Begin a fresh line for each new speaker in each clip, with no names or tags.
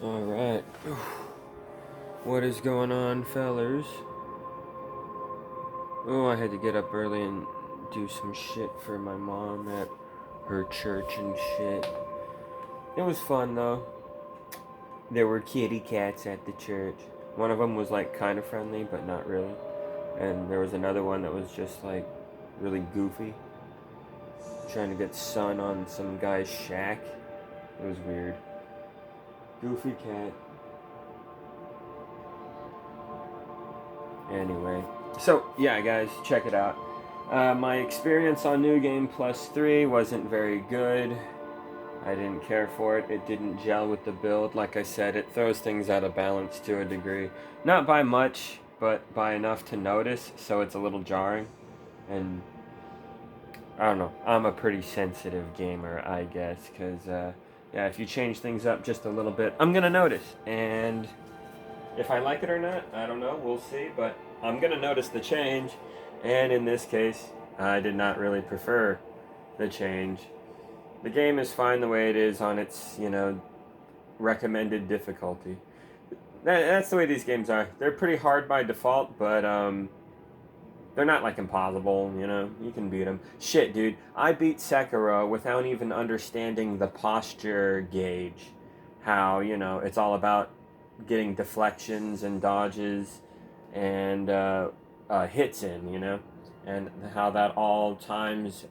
Alright. What is going on, fellers? Oh, I had to get up early and do some shit for my mom at her church and shit. It was fun, though. There were kitty cats at the church. One of them was, like, kind of friendly, but not really. And there was another one that was just, like, really goofy. Trying to get sun on some guy's shack. It was weird. Goofy cat. Anyway, so yeah, guys, check it out. My experience on New Game Plus 3 wasn't very good. I didn't care for it. It didn't gel with the build. Like I said, it throws things out of balance to a degree. Not by much, but by enough to notice, so it's a little jarring. And I don't know, I'm a pretty sensitive gamer, I guess, because, yeah, if you change things up just a little bit, I'm gonna notice. And if I like it or not, I don't know. We'll see. But I'm going to notice the change. And in this case, I did not really prefer the change. The game is fine the way it is on its, recommended difficulty. That's the way these games are. They're pretty hard by default, but they're not like impossible, You can beat them. Shit, dude. I beat Sekiro without even understanding the posture gauge. How, it's all about getting deflections and dodges and hits in, and how that all times,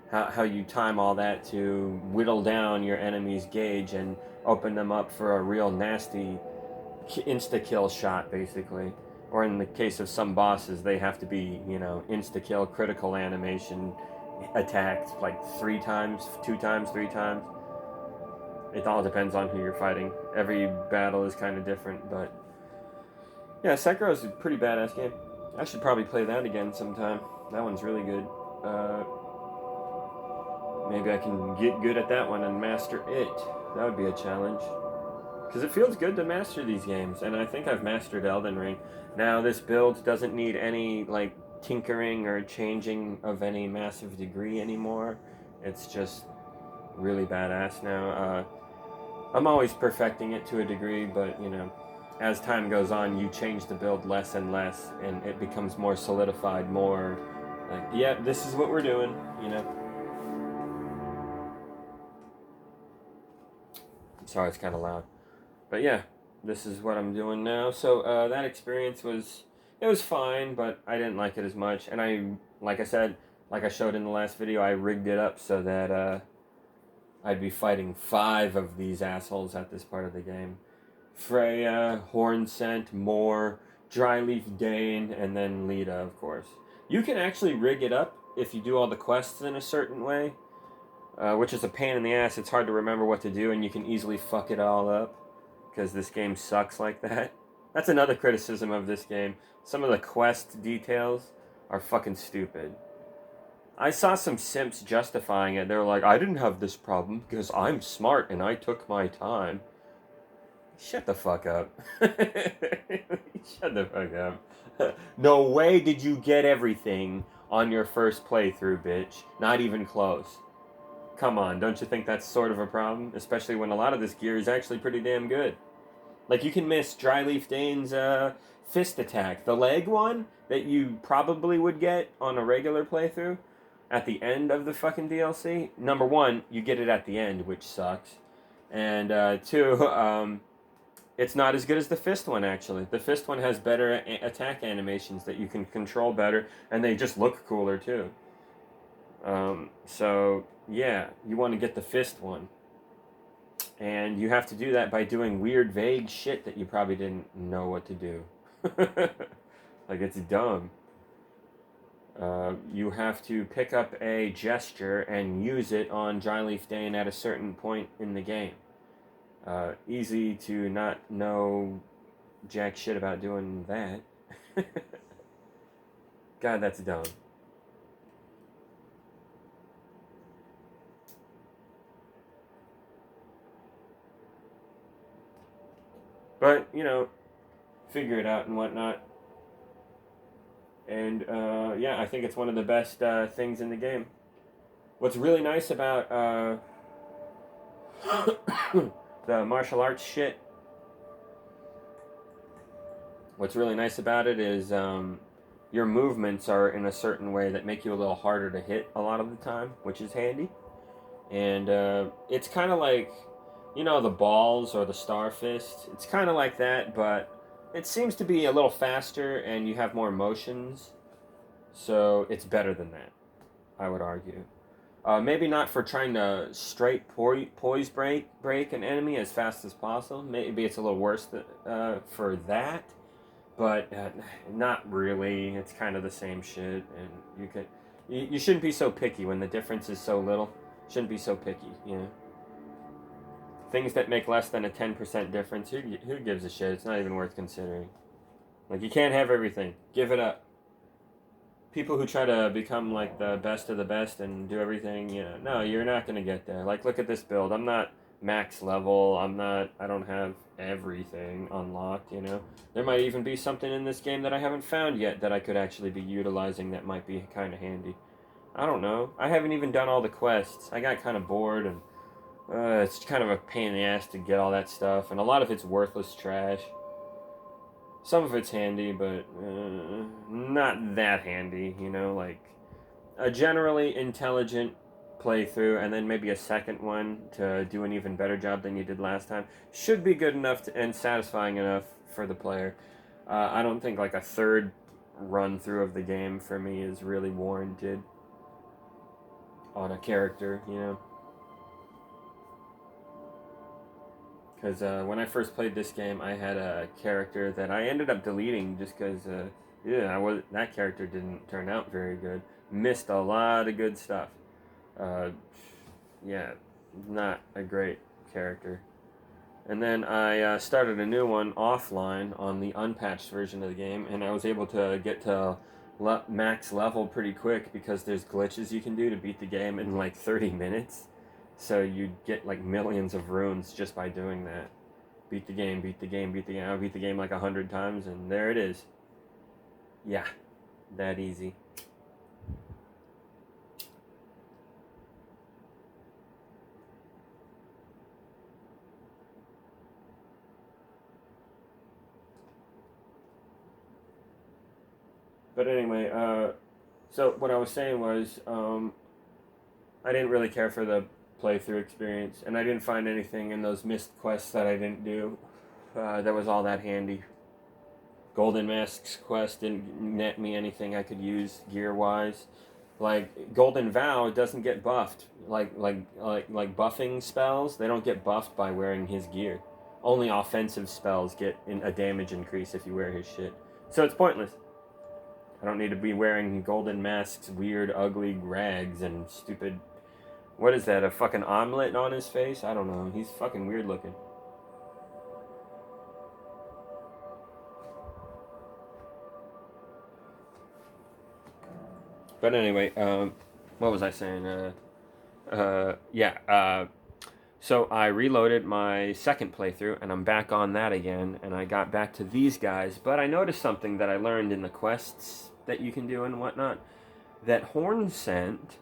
how you time all that to whittle down your enemy's gauge and open them up for a real nasty insta-kill shot, basically. Or in the case of some bosses, they have to be, insta-kill, critical animation attacked like 3 times, 2 times, 3 times. It all depends on who you're fighting. Every battle is kind of different, but yeah, Sekiro is a pretty badass game. I should probably play that again sometime. That one's really good. Maybe I can get good at that one and master it. That would be a challenge. Because it feels good to master these games, and I think I've mastered Elden Ring. Now, this build doesn't need any, tinkering or changing of any massive degree anymore. It's just really badass now. I'm always perfecting it to a degree, but, as time goes on, you change the build less and less, and it becomes more solidified, more like, yeah, this is what we're doing. Sorry, it's kind of loud. But yeah, this is what I'm doing now. So that experience it was fine, but I didn't like it as much. And like I said, like I showed in the last video, I rigged it up so that I'd be fighting 5 of these assholes at this part of the game. Freya, Hornsent, Moore, Dryleaf Dane, and then Lita, of course. You can actually rig it up if you do all the quests in a certain way, which is a pain in the ass. It's hard to remember what to do, and you can easily fuck it all up because this game sucks like that. That's another criticism of this game. Some of the quest details are fucking stupid. I saw some simps justifying it. They were like, I didn't have this problem because I'm smart and I took my time. Shut the fuck up. Shut the fuck up. No way did you get everything on your first playthrough, bitch. Not even close. Come on, don't you think that's sort of a problem? Especially when a lot of this gear is actually pretty damn good. Like, you can miss Dryleaf Dane's fist attack. The leg one that you probably would get on a regular playthrough at the end of the fucking DLC. Number 1, you get it at the end, which sucks. And 2, it's not as good as the fist one, actually. The fist one has better attack animations that you can control better, and they just look cooler, too. So, yeah, you want to get the fist one. And you have to do that by doing weird, vague shit that you probably didn't know what to do. Like, it's dumb. You have to pick up a gesture and use it on Dryleaf Dane at a certain point in the game. Easy to not know jack shit about doing that. God, that's dumb. But, figure it out and whatnot. And, yeah, I think it's one of the best things in the game. What's really nice about The martial arts shit. What's really nice about it is your movements are in a certain way that make you a little harder to hit a lot of the time, which is handy. And it's kind of like, you know, the balls or the star fist. It's kind of like that, but it seems to be a little faster and you have more motions. So it's better than that, I would argue. Maybe not for trying to straight poise break an enemy as fast as possible. Maybe it's a little worse for that, but not really. It's kind of the same shit, and you shouldn't be so picky when the difference is so little. Shouldn't be so picky, you know. Things that make less than a 10% difference, who gives a shit? It's not even worth considering. Like, you can't have everything. Give it up. People who try to become like the best of the best and do everything, you know, no, you're not going to get there. Like, look at this build. I'm not max level. I don't have everything unlocked, you know. There might even be something in this game that I haven't found yet that I could actually be utilizing that might be kind of handy. I don't know. I haven't even done all the quests. I got kind of bored, and it's kind of a pain in the ass to get all that stuff, and a lot of it's worthless trash. Some of it's handy, but not that handy, you know, like a generally intelligent playthrough and then maybe a second one to do an even better job than you did last time should be good enough and satisfying enough for the player. I don't think like a third run through of the game for me is really warranted on a character, you know. Because when I first played this game, I had a character that I ended up deleting just because, that character didn't turn out very good. Missed a lot of good stuff. Yeah, not a great character. And then I started a new one offline on the unpatched version of the game, and I was able to get to max level pretty quick because there's glitches you can do to beat the game in like 30 minutes. So you get like millions of runes just by doing that. Beat the game, beat the game, beat the game. I beat the game like 100 times, and there it is. Yeah, that easy. But anyway, so what I was saying was, I didn't really care for the playthrough experience, and I didn't find anything in those missed quests that I didn't do that was all that handy. Golden Masks quest didn't net me anything I could use gear-wise. Like Golden Vow doesn't get buffed. Like buffing spells, they don't get buffed by wearing his gear. Only offensive spells get a damage increase if you wear his shit. So it's pointless. I don't need to be wearing Golden Mask's weird, ugly rags and stupid. What is that? A fucking omelet on his face? I don't know. He's fucking weird looking. But anyway, what was I saying? So I reloaded my second playthrough, and I'm back on that again, and I got back to these guys. But I noticed something that I learned in the quests that you can do and whatnot, that Hornsent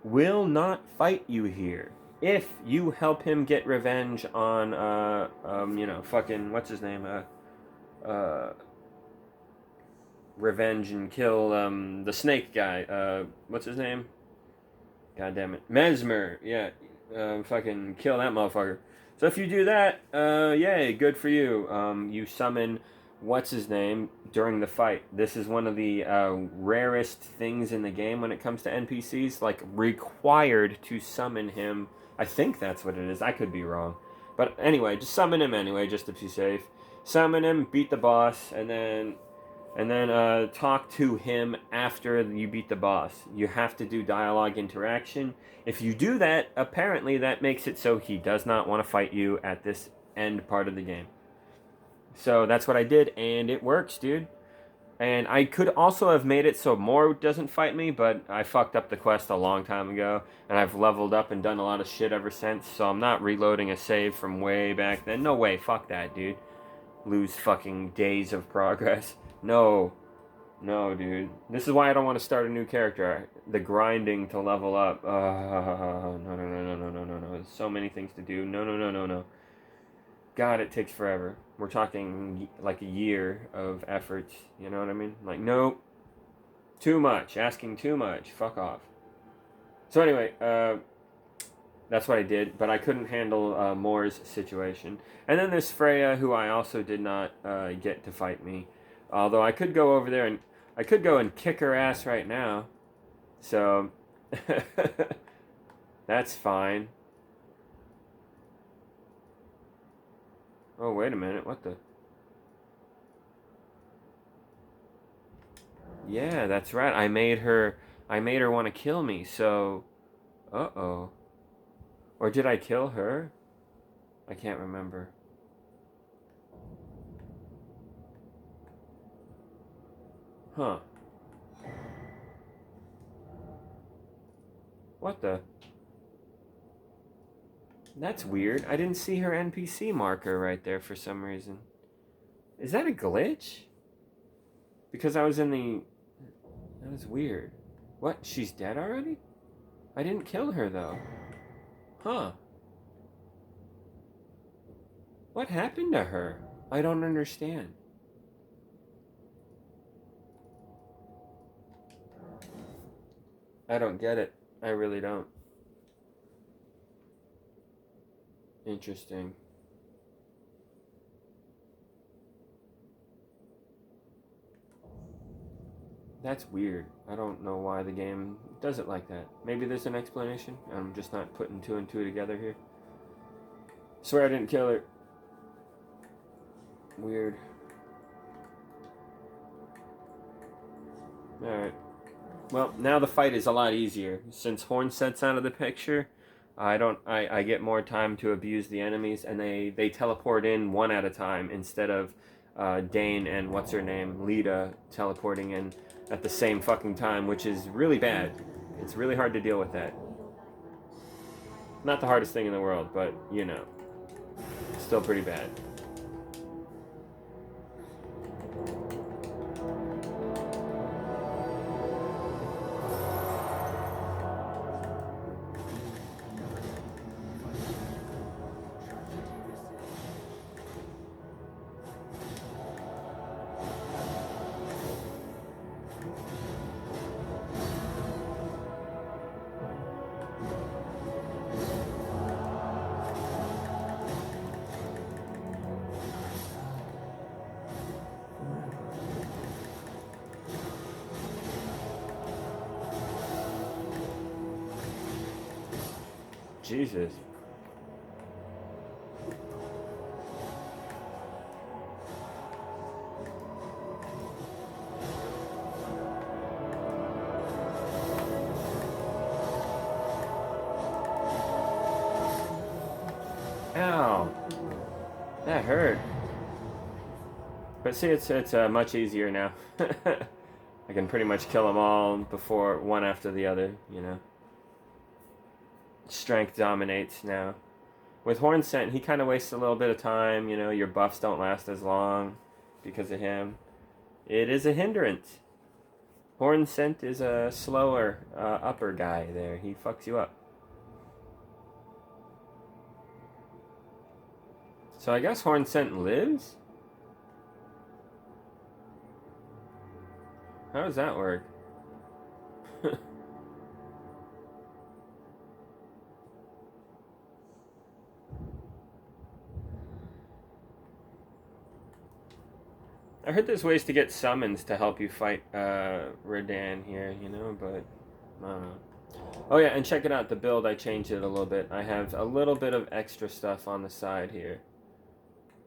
will not fight you here if you help him get revenge on, fucking, what's his name? Revenge and kill the snake guy. What's his name? God damn it. Mesmer. Yeah. Fucking kill that motherfucker. So if you do that, yay, good for you. You summon what's his name during the fight. This is one of the rarest things in the game when it comes to NPCs. Like, required to summon him. I think that's what it is. I could be wrong. But anyway, just summon him anyway, just to be safe. Summon him, beat the boss, and then talk to him after you beat the boss. You have to do dialogue interaction. If you do that, apparently that makes it so he does not want to fight you at this end part of the game. So that's what I did, and it works, dude. And I could also have made it so Mor doesn't fight me, but I fucked up the quest a long time ago, and I've leveled up and done a lot of shit ever since, so I'm not reloading a save from way back then. No way, fuck that, dude. Lose fucking days of progress. No. No, dude. This is why I don't want to start a new character. The grinding to level up. No, no, no, no, no, no, no, no. There's so many things to do. No, no, no, no, no. God, it takes forever. We're talking like a year of efforts. You know what I mean? Like, nope. Too much. Asking too much. Fuck off. So anyway, that's what I did, but I couldn't handle Moore's situation. And then there's Freya, who I also did not get to fight me. Although I could go over there and I could go and kick her ass right now. So that's fine. Oh, wait a minute. What the? Yeah, that's right. I made her want to kill me. So, uh-oh. Or did I kill her? I can't remember. Huh. What the? That's weird. I didn't see her NPC marker right there for some reason. Is that a glitch? Because I was in the... That was weird. What? She's dead already? I didn't kill her, though. Huh. What happened to her? I don't understand. I don't get it. I really don't. Interesting. That's weird. I don't know why the game does it like that. Maybe there's an explanation. I'm just not putting two and two together here. Swear I didn't kill her. Weird. Alright. Well, now the fight is a lot easier. Since Hornset's out of the picture, I get more time to abuse the enemies, and they teleport in one at a time instead of Dane and what's her name, Lita, teleporting in at the same fucking time, which is really bad. It's really hard to deal with that. Not the hardest thing in the world, but you know, still pretty bad. Jesus. Ow. That hurt. But see, it's much easier now. I can pretty much kill them all before one after the other, you know. Strength dominates now. With Hornsent, he kind of wastes a little bit of time, you know, your buffs don't last as long because of him. It is a hindrance. Hornsent is a slower upper guy there. He fucks you up. So I guess Hornsent lives? How does that work? I heard there's ways to get summons to help you fight Radahn here, you know, but I don't know. Oh yeah, and check it out, the build, I changed it a little bit. I have a little bit of extra stuff on the side here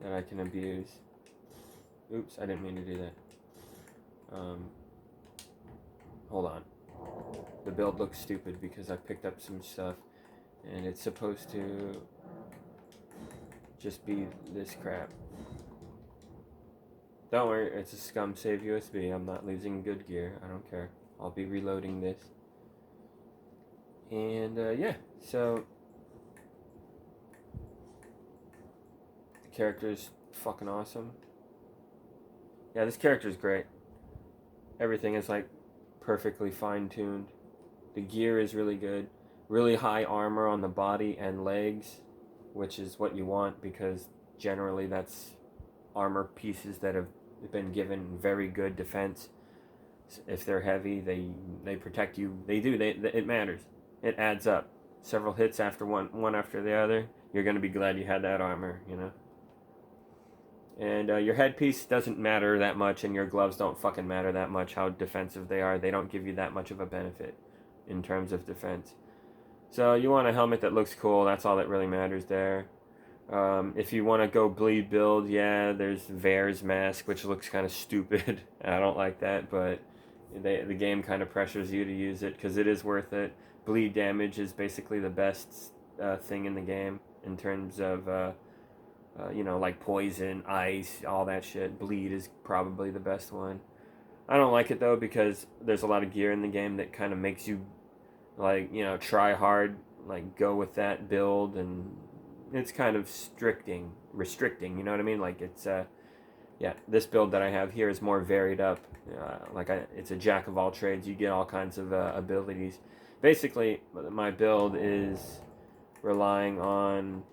that I can abuse. Oops, I didn't mean to do that. Hold on. The build looks stupid because I picked up some stuff and it's supposed to just be this crap. Don't worry, it's a scum save USB. I'm not losing good gear. I don't care. I'll be reloading this. And yeah, so the character's fucking awesome. Yeah, this character's great. everything is like perfectly fine-tuned. The gear is really good. Really high armor on the body and legs, which is what you want because generally that's armor pieces that have been given very good defense. If they're heavy, they protect you. They do. It matters. It adds up. Several hits after one after the other. You're gonna be glad you had that armor, you know. And your headpiece doesn't matter that much, and your gloves don't fucking matter that much. How defensive they are, they don't give you that much of a benefit in terms of defense. So you want a helmet that looks cool. That's all that really matters there. If you want to go bleed build, yeah, there's Vare's mask, which looks kind of stupid. I don't like that, but the game kind of pressures you to use it because it is worth it. Bleed damage is basically the best thing in the game in terms of, like poison, ice, all that shit. Bleed is probably the best one. I don't like it though because there's a lot of gear in the game that kind of makes you, try hard, like go with that build, and it's kind of restricting, you know what I mean? Like it's, this build that I have here is more varied up. It's a jack of all trades. You get all kinds of abilities. Basically, my build is relying on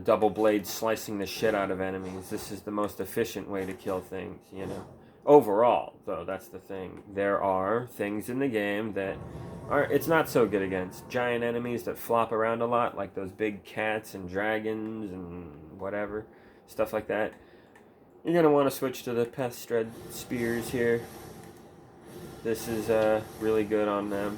double blade slicing the shit out of enemies. This is the most efficient way to kill things, you know. Overall, though, that's the thing. There are things in the game that it's not so good against. Giant enemies that flop around a lot, like those big cats and dragons and whatever, stuff like that. You're going to want to switch to the Pest Dread Spears here. This is really good on them.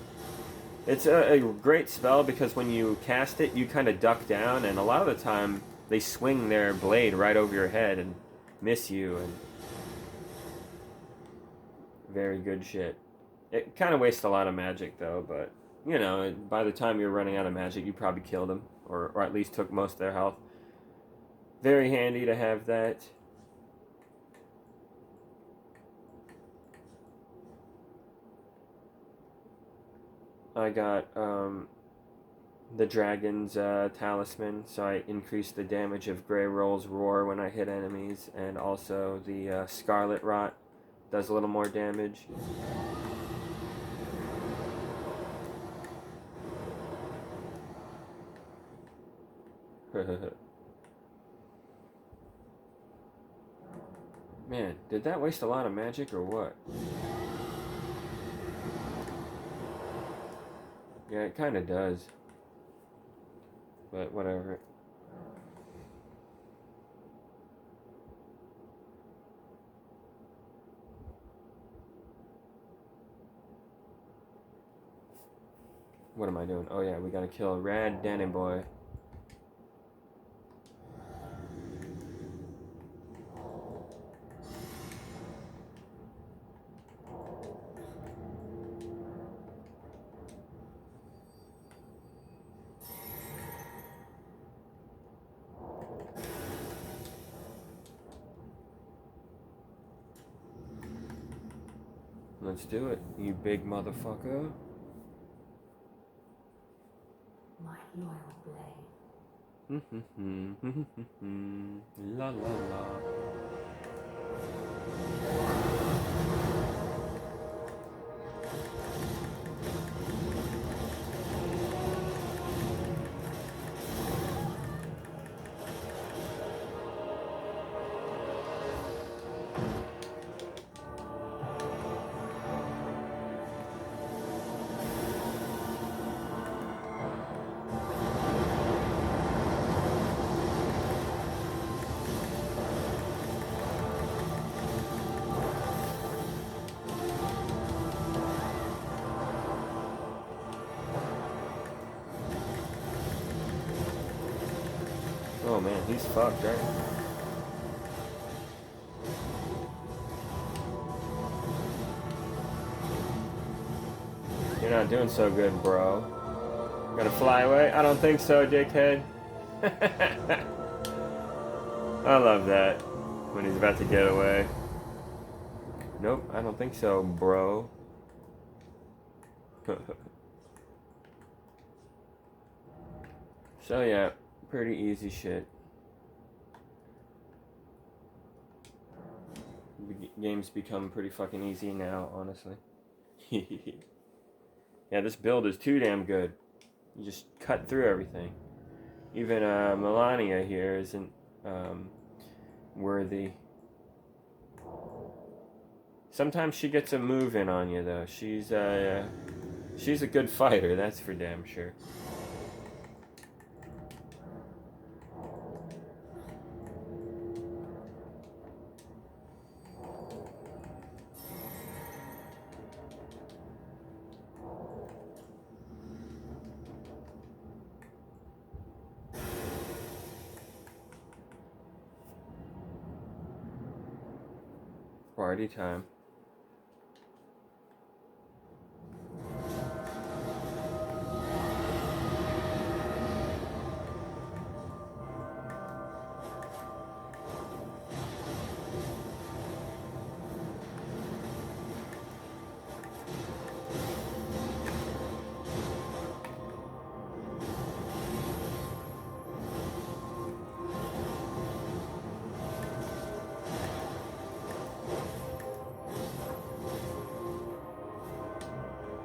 It's a great spell because when you cast it, you kind of duck down, and a lot of the time they swing their blade right over your head and miss you, and very good shit. It kind of wastes a lot of magic though, but you know, by the time you're running out of magic, you probably killed them, or at least took most of their health. Very handy to have that. I got the dragon's talisman, so I increase the damage of Greyroll's roar when I hit enemies, and also the Scarlet Rot does a little more damage. Man, did that waste a lot of magic or what? Yeah, it kind of does. But whatever. What am I doing? Oh yeah, we gotta kill Rad Danny Boy. Let's do it, you big motherfucker.
My loyal blade.
La la la. Oh man, he's fucked, right? You're not doing so good, bro. Gonna fly away? I don't think so, dickhead. I love that. When he's about to get away. Nope, I don't think so, bro. So yeah, pretty easy shit. games become pretty fucking easy now, honestly. Yeah, this build is too damn good. You just cut through everything. Even Melania here isn't worthy. Sometimes she gets a move in on you, though. She's a good fighter, that's for damn sure. Party time.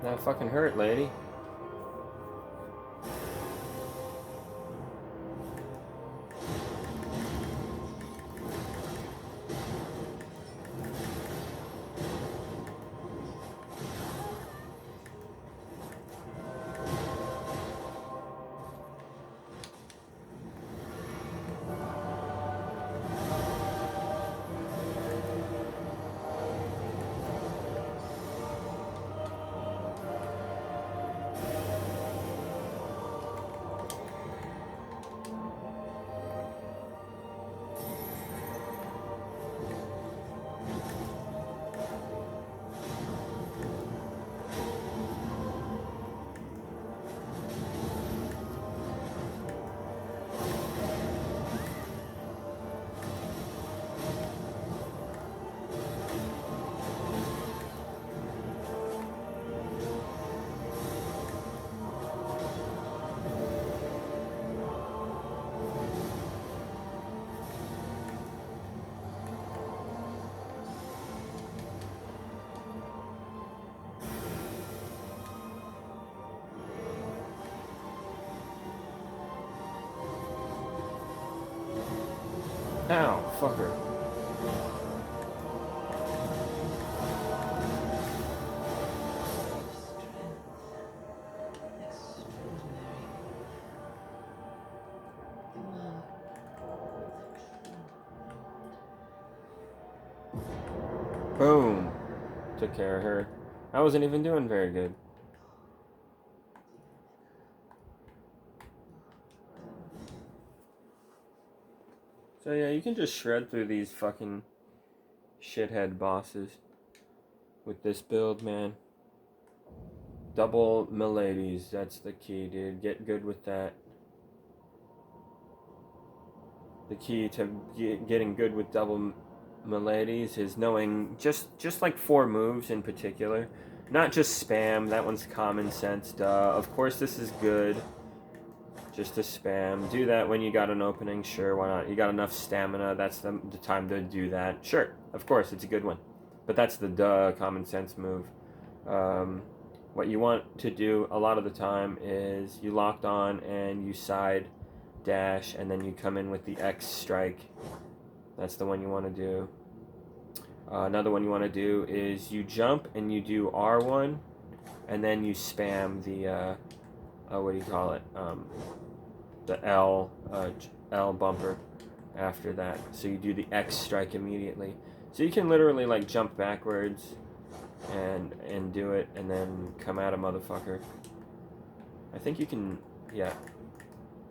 That fucking hurt, lady. Ow, fucker. Boom. Took care of her. I wasn't even doing very good. So yeah, you can just shred through these fucking shithead bosses with this build, man. Double miladies, that's the key, dude. Get good with that. The key to getting good with double miladies is knowing just like 4 moves in particular. Not just spam, that one's common sense, duh. Of course this is good. Just to spam. Do that when you got an opening, sure, why not? You got enough stamina, that's the time to do that. Sure, of course, it's a good one. But that's the common sense move. What you want to do a lot of the time is you locked on and you side dash and then you come in with the X strike. That's the one you want to do. Another one you want to do is you jump and you do R1 and then you spam the what do you call it? The L bumper after that. So you do the X strike immediately. So you can literally like jump backwards and do it and then come at a motherfucker. I think you can, yeah,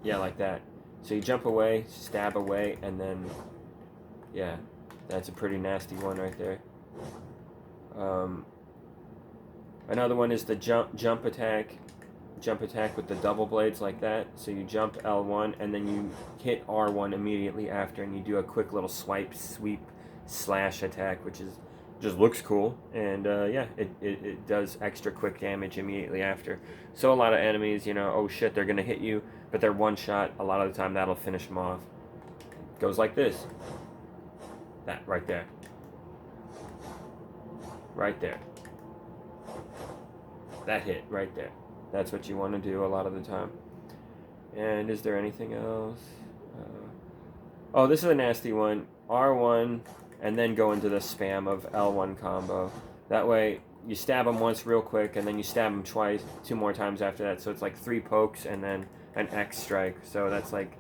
like that. So you jump away, stab away, and then, yeah, that's a pretty nasty one right there. Another one is the jump attack. Jump attack with the double blades like that. So you jump L1 and then you hit R1 immediately after and you do a quick little swipe, sweep, slash attack, which just looks cool. And yeah, it does extra quick damage immediately after. So a lot of enemies, you know, oh shit, they're gonna hit you, but they're one shot. A lot of the time that'll finish them off. It goes like this. That right there. Right there. That hit right there. That's what you want to do a lot of the time. And is there anything else? Oh, this is a nasty one. R1, and then go into the spam of L1 combo. That way, you stab them once real quick, and then you stab them twice, 2 more times after that. So it's like 3 pokes and then an X strike. So that's like,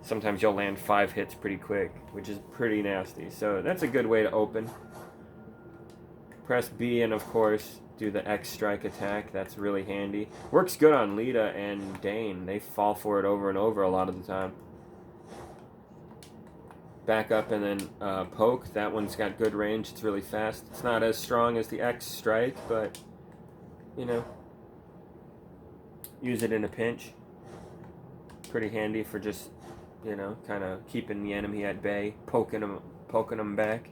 sometimes you'll land 5 hits pretty quick, which is pretty nasty. So that's a good way to open. Press B and, of course, do the X strike attack. That's really handy. Works good on Lita and Dane. They fall for it over and over a lot of the time. Back up and then poke. That one's got good range. It's really fast. It's not as strong as the X strike, but, you know, use it in a pinch. Pretty handy for just, you know, kind of keeping the enemy at bay, poking them back.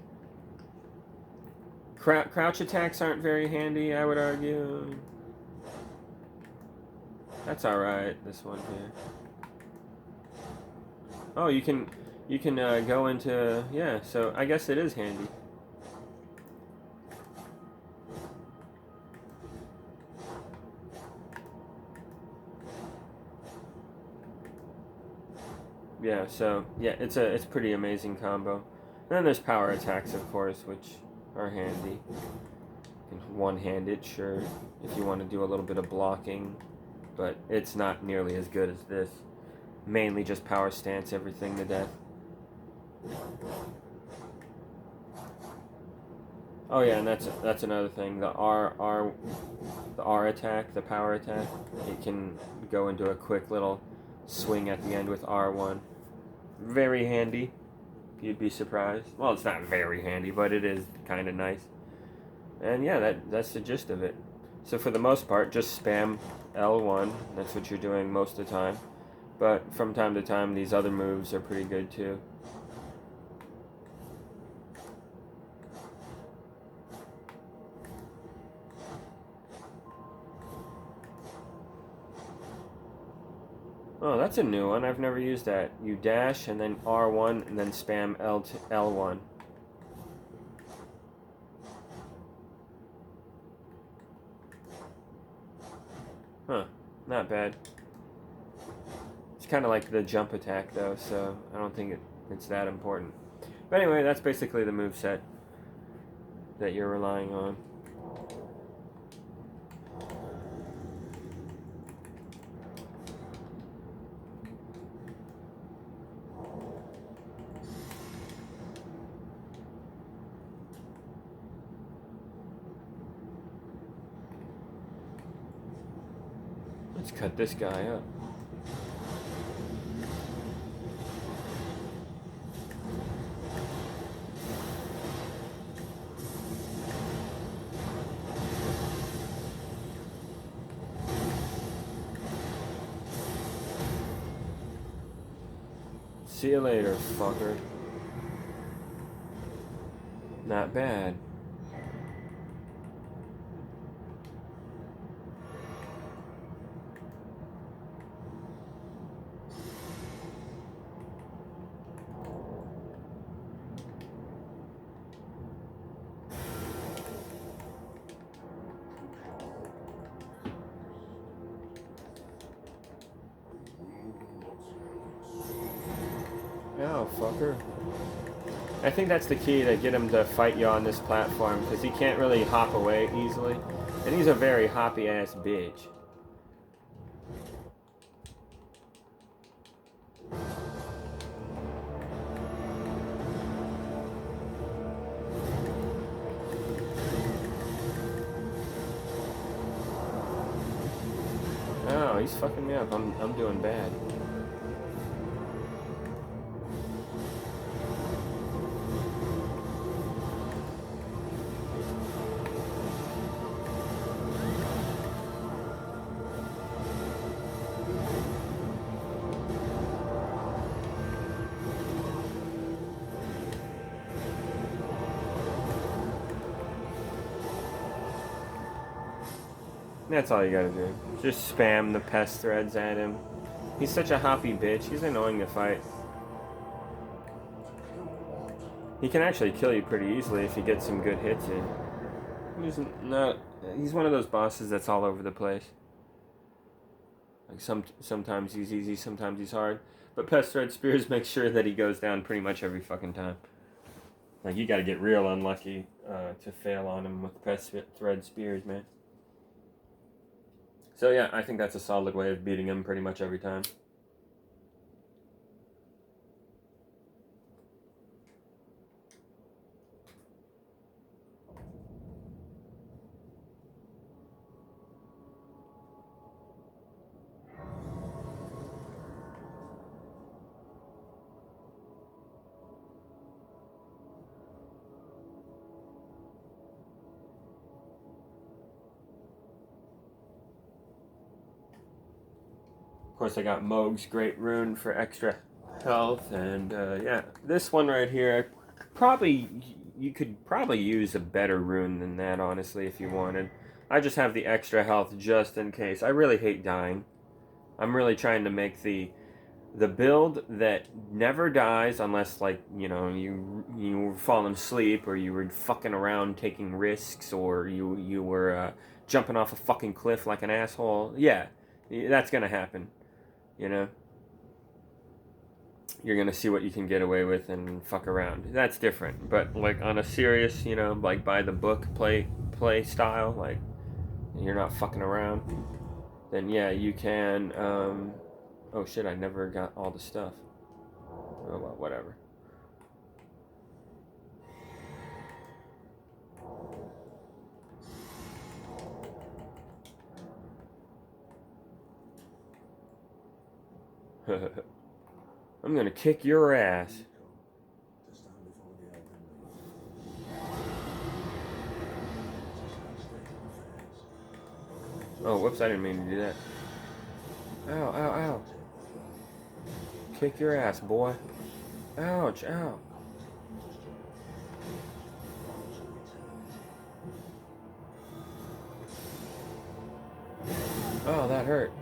Crouch attacks aren't very handy, I would argue. That's alright, this one here. Oh, you can go into, yeah, so I guess it is handy. Yeah, so, yeah, it's pretty amazing combo. And then there's power attacks, of course, which are handy. You can one-hand it, sure, if you want to do a little bit of blocking, but it's not nearly as good as this. Mainly just power stance everything to death. Oh yeah, and that's another thing. The R attack, the power attack, it can go into a quick little swing at the end with R1. Very handy. You'd be surprised. Well, it's not very handy, but it is kind of nice. And yeah, that's the gist of it. So for the most part, just spam L1. That's what you're doing most of the time. But from time to time, these other moves are pretty good too. Oh, that's a new one. I've never used that. You dash and then R1 and then spam L1. Huh. Not bad. It's kind of like the jump attack though, so I don't think it's that important. But anyway, that's basically the moveset that you're relying on. Let's cut this guy up. See you later, fucker. Not bad. Oh, fucker. I think that's the key to get him to fight you on this platform, because he can't really hop away easily. And he's a very hoppy-ass bitch. Oh, he's fucking me up. I'm doing bad. That's all you gotta do. Just spam the pest threads at him. He's such a hoppy bitch. He's annoying to fight. He can actually kill you pretty easily if you get some good hits in. He's not. He's one of those bosses that's all over the place. Like sometimes he's easy, sometimes he's hard. But Pest Thread Spears makes sure that he goes down pretty much every fucking time. Like you got to get real unlucky to fail on him with Pest Thread Spears, man. So yeah, I think that's a solid way of beating him pretty much every time. Of course, I got Mohg's Great Rune for extra health, and yeah, this one right here, you could probably use a better rune than that, honestly, if you wanted. I just have the extra health just in case. I really hate dying. I'm really trying to make the build that never dies unless, like, you falling asleep, or you were fucking around taking risks, or you were jumping off a fucking cliff like an asshole. Yeah, that's gonna happen. You know, you're gonna see what you can get away with and fuck around. That's different. But like on a serious, like by the book play style, like you're not fucking around, then yeah, you can. Oh shit! I never got all the stuff. Oh well, whatever. I'm gonna kick your ass. Oh, whoops, I didn't mean to do that. Ow, ow, ow. Kick your ass, boy. Ouch, ow. Oh, that hurt.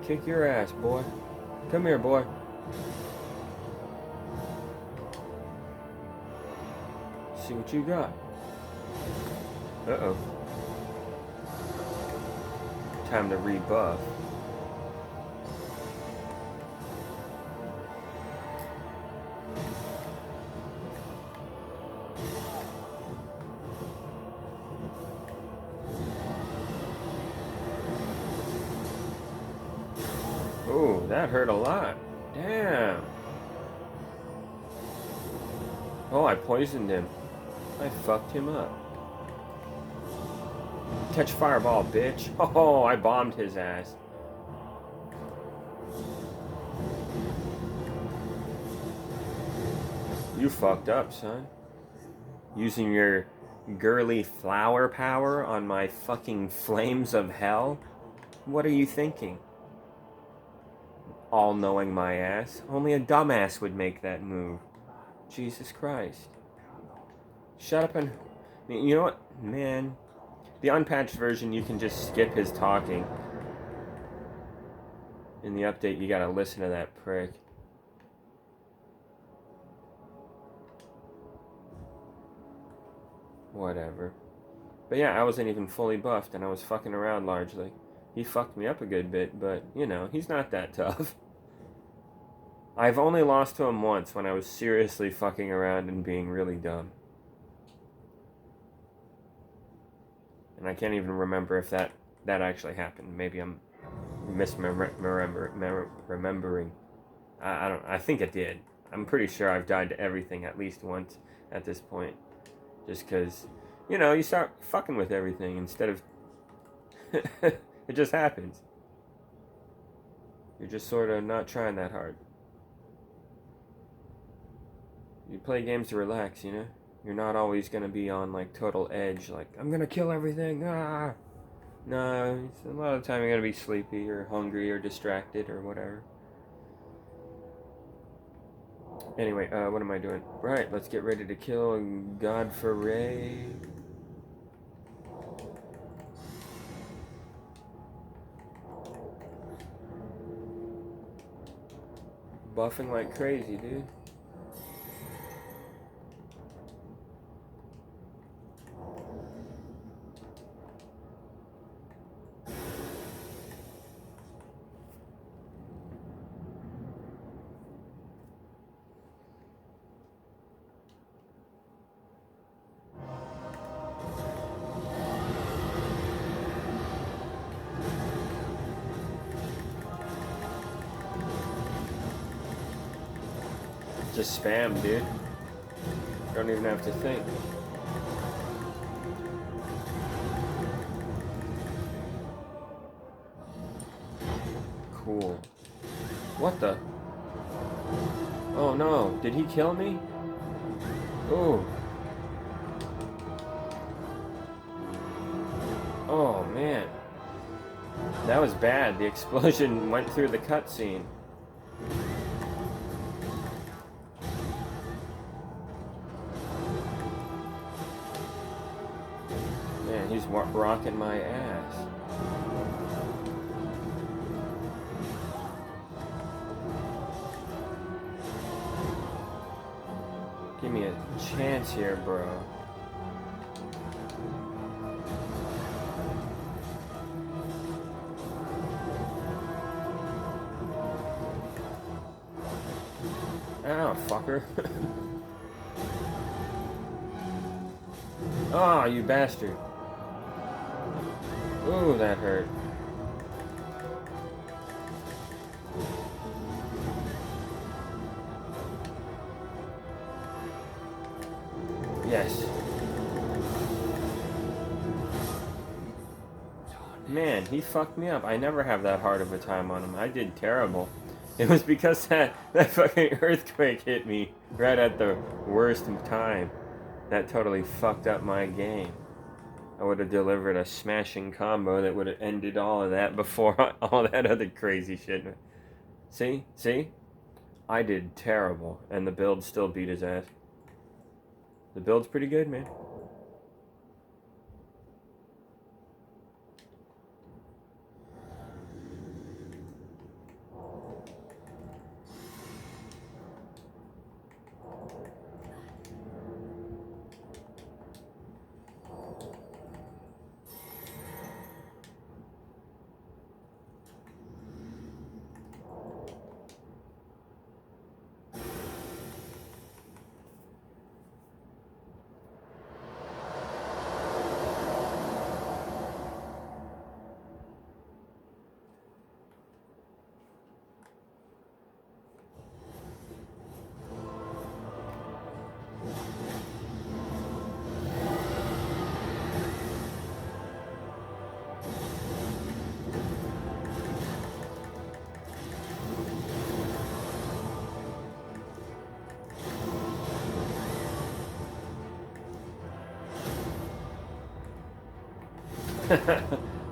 Kick your ass, boy. Come here, boy. See what you got. Uh-oh. Time to rebuff. Oh, that hurt a lot. Damn. Oh, I poisoned him. I fucked him up. Catch fireball, bitch. Oh, I bombed his ass. You fucked up, son. Using your girly flower power on my fucking flames of hell? What are you thinking? All-knowing my ass. Only a dumbass would make that move. Jesus Christ. Shut up and... You know what? Man. The unpatched version, you can just skip his talking. In the update, you gotta listen to that prick. Whatever. But yeah, I wasn't even fully buffed, and I was fucking around largely. He fucked me up a good bit, but, he's not that tough. I've only lost to him once, when I was seriously fucking around and being really dumb. And I can't even remember if that actually happened. Maybe I'm remembering. I think it did. I'm pretty sure I've died to everything at least once at this point. Just because, you start fucking with everything instead of... It just happens. You're just sort of not trying that hard. You play games to relax, You're not always going to be on, like, total edge, like, I'm going to kill everything, ah! No, a lot of the time you're going to be sleepy or hungry or distracted or whatever. Anyway, what am I doing? Right, let's get ready to kill Godfrey. Buffing like crazy, dude. Just spam, dude. Don't even have to think. Cool. What the? Oh no, did he kill me? Oh. Oh man. That was bad. The explosion went through the cutscene. Man, he's rocking my ass. Give me a chance here, bro. Ow, fucker. Oh, you bastard. Ooh, that hurt. Yes. Man, he fucked me up. I never have that hard of a time on him. I did terrible. It was because that fucking earthquake hit me right at the worst time. That totally fucked up my game. I would have delivered a smashing combo that would have ended all of that before all that other crazy shit. See? See? I did terrible, and the build still beat his ass. The build's pretty good, man.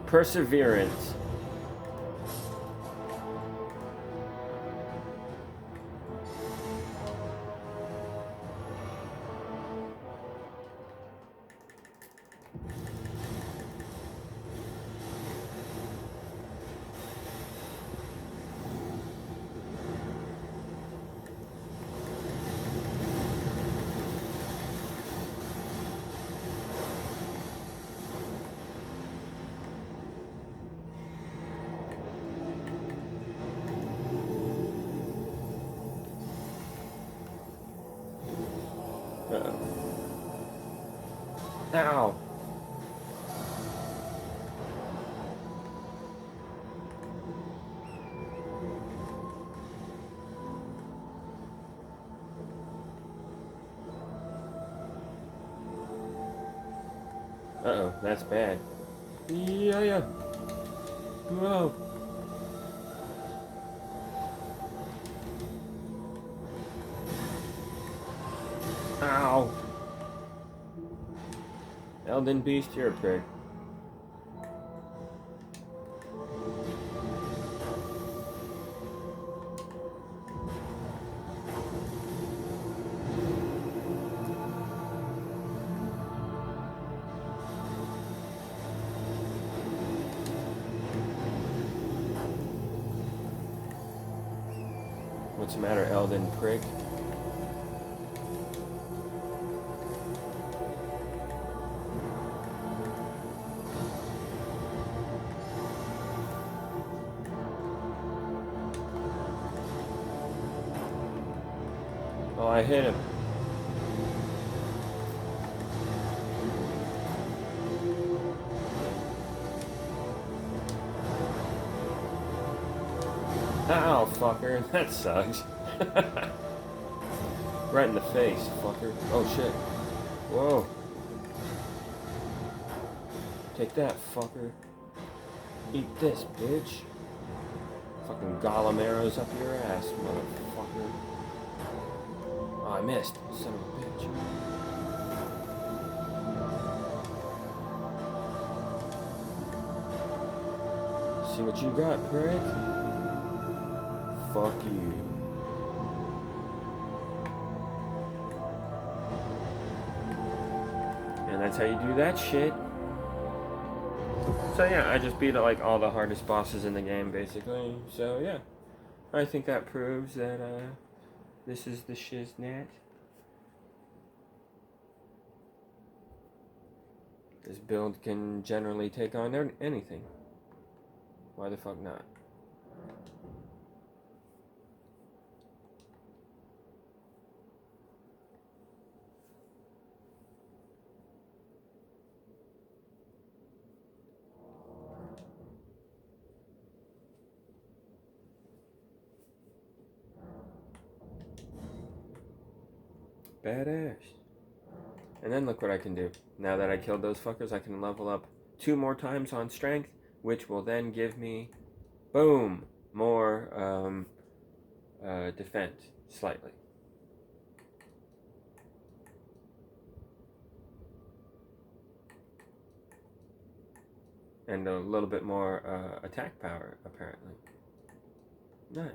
Perseverance. Ow. Uh-oh, that's bad. Yeah. Whoa. Ow. Elden Beast, you're a prig. What's the matter, Elden prick? Oh, I hit him. Ow, fucker. That sucks. Right in the face, fucker. Oh shit. Whoa. Take that, fucker. Eat this, bitch. Fucking Gollum arrows up your ass, motherfucker. Oh, I missed. Son of a bitch. See what you got, prick? Fuck you. And that's how you do that shit. So yeah, I just beat like all the hardest bosses in the game, basically. So yeah, I think that proves that this is the shiznit. This build can generally take on anything. Why the fuck not? Badass. And then look what I can do. Now that I killed those fuckers, I can level up 2 more times on strength, which will then give me, boom, more defense, slightly. And a little bit more attack power, apparently. Nice.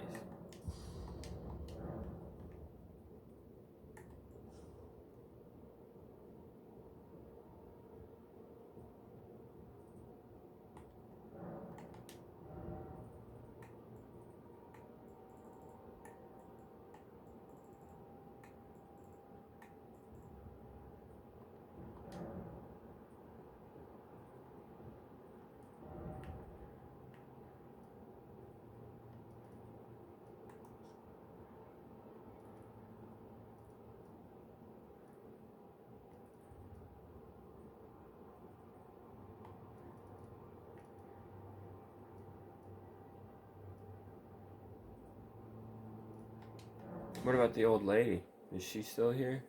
What about the old lady? Is she still here?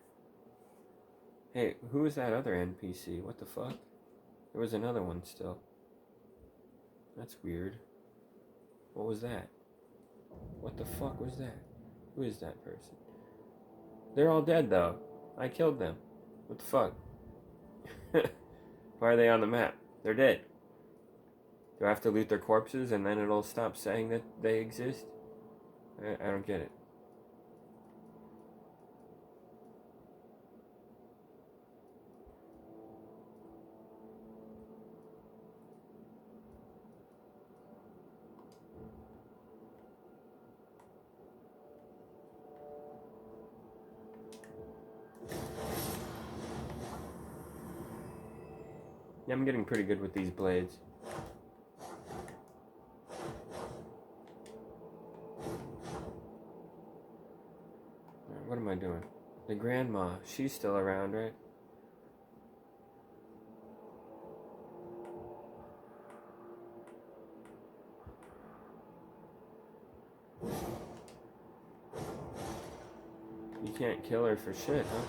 Hey, who is that other NPC? What the fuck? There was another one still. That's weird. What was that? What the fuck was that? Who is that person? They're all dead though. I killed them. What the fuck? Why are they on the map? They're dead. Do I have to loot their corpses and then it'll stop saying that they exist? I don't get it. Yeah, I'm getting pretty good with these blades. What am I doing? The grandma, she's still around, right? You can't kill her for shit, huh?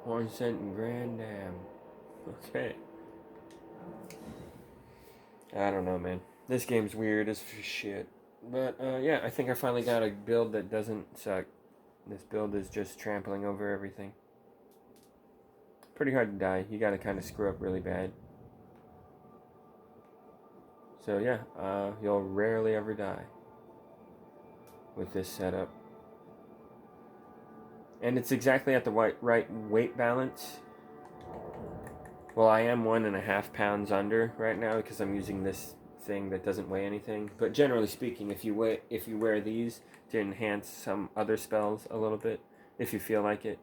One cent and grand damn. Okay. I don't know, man. This game's weird as shit. But, yeah, I think I finally got a build that doesn't suck. This build is just trampling over everything. Pretty hard to die. You gotta kind of screw up really bad. So, yeah, you'll rarely ever die with this setup. And it's exactly at the right weight balance. Well, I am 1.5 pounds under right now because I'm using this thing that doesn't weigh anything. But generally speaking, if you wear these to enhance some other spells a little bit, if you feel like it,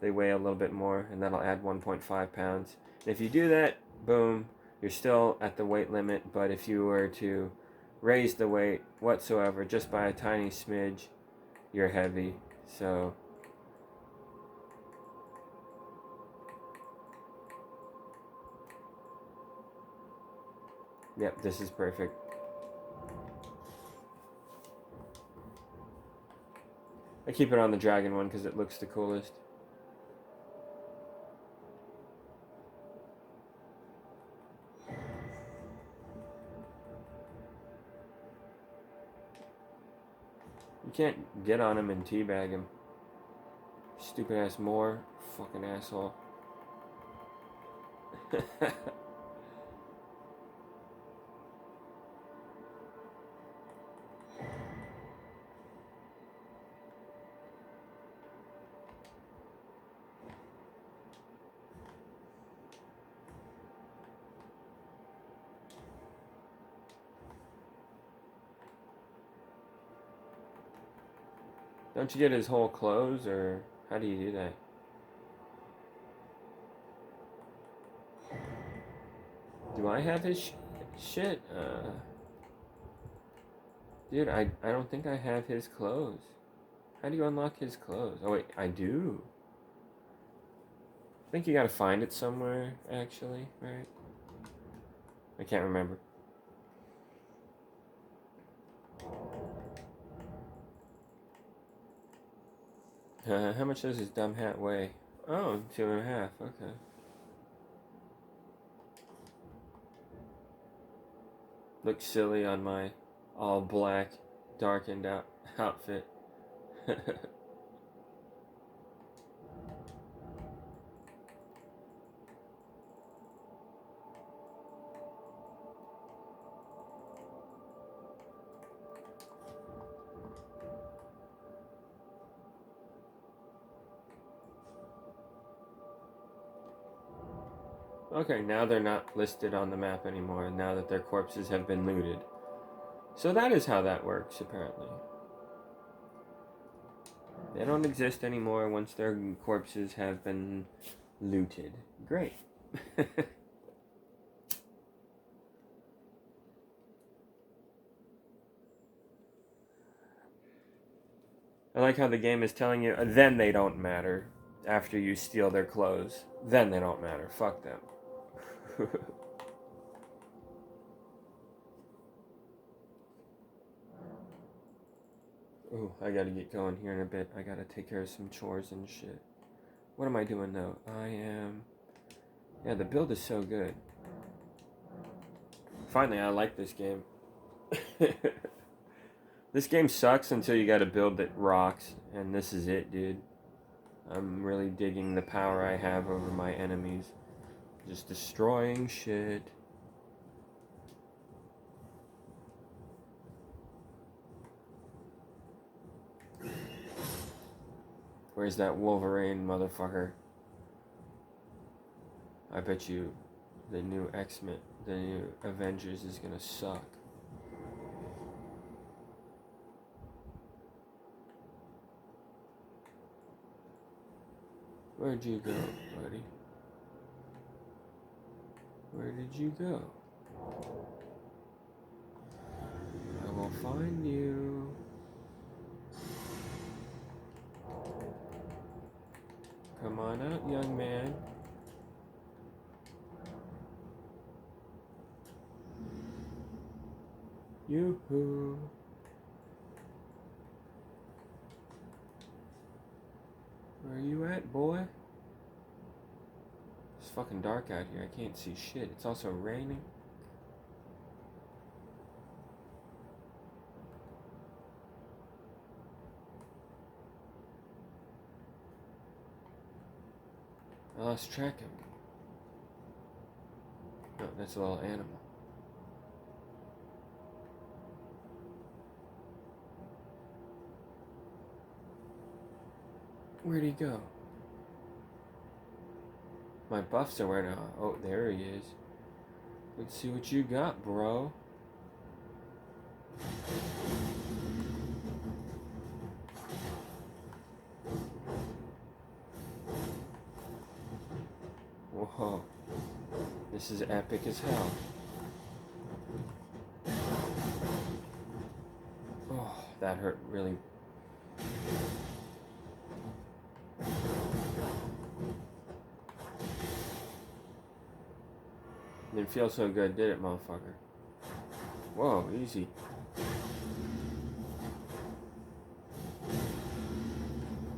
they weigh a little bit more, and that'll add 1.5 pounds. And if you do that, boom, you're still at the weight limit. But if you were to raise the weight whatsoever, just by a tiny smidge, you're heavy. So Yep, this is perfect. I keep it on the dragon one because it looks the coolest. You can't get on him and teabag him. Stupid ass Moor. Fucking asshole. Don't you get his whole clothes, or how do you do that? Do I have his shit? Dude, I don't think I have his clothes. How do you unlock his clothes? Oh wait, I do. I think you gotta find it somewhere, actually, right? I can't remember. How much does his dumb hat weigh? Oh, 2.5, okay. Looks silly on my all black, darkened out outfit. Okay, now they're not listed on the map anymore, now that their corpses have been looted. So that is how that works, apparently. They don't exist anymore once their corpses have been looted. Great. I like how the game is telling you, then they don't matter. After you steal their clothes, then they don't matter. Fuck them. Ooh, I gotta get going here in a bit. I gotta take care of some chores and shit. What am I doing though? I am... Yeah, the build is so good. Finally, I like this game. This game sucks until you gotta build that rocks, and this is it, dude. I'm really digging the power I have over my enemies. Just destroying shit. Where's that Wolverine motherfucker? I bet you the new X-Men, the new Avengers is gonna suck. Where'd you go, buddy? Where did you go? I will find you. Come on out, young man. Yoo-hoo. Where are you at, boy? It's fucking dark out here. I can't see shit. It's also raining. I lost track of him. No, that's a little animal. Where'd he go? My buffs are wearing out. Oh, there he is. Let's see what you got, bro. Whoa. This is epic as hell. Oh, that hurt really. Didn't feel so good, did it, motherfucker? Whoa, easy.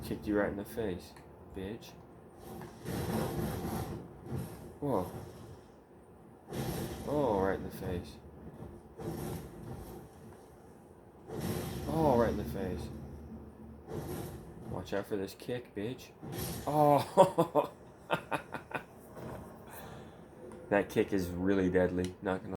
Kicked you right in the face, bitch. Whoa. Oh, right in the face. Oh, right in the face. Watch out for this kick, bitch. Oh. That kick is really deadly, not gonna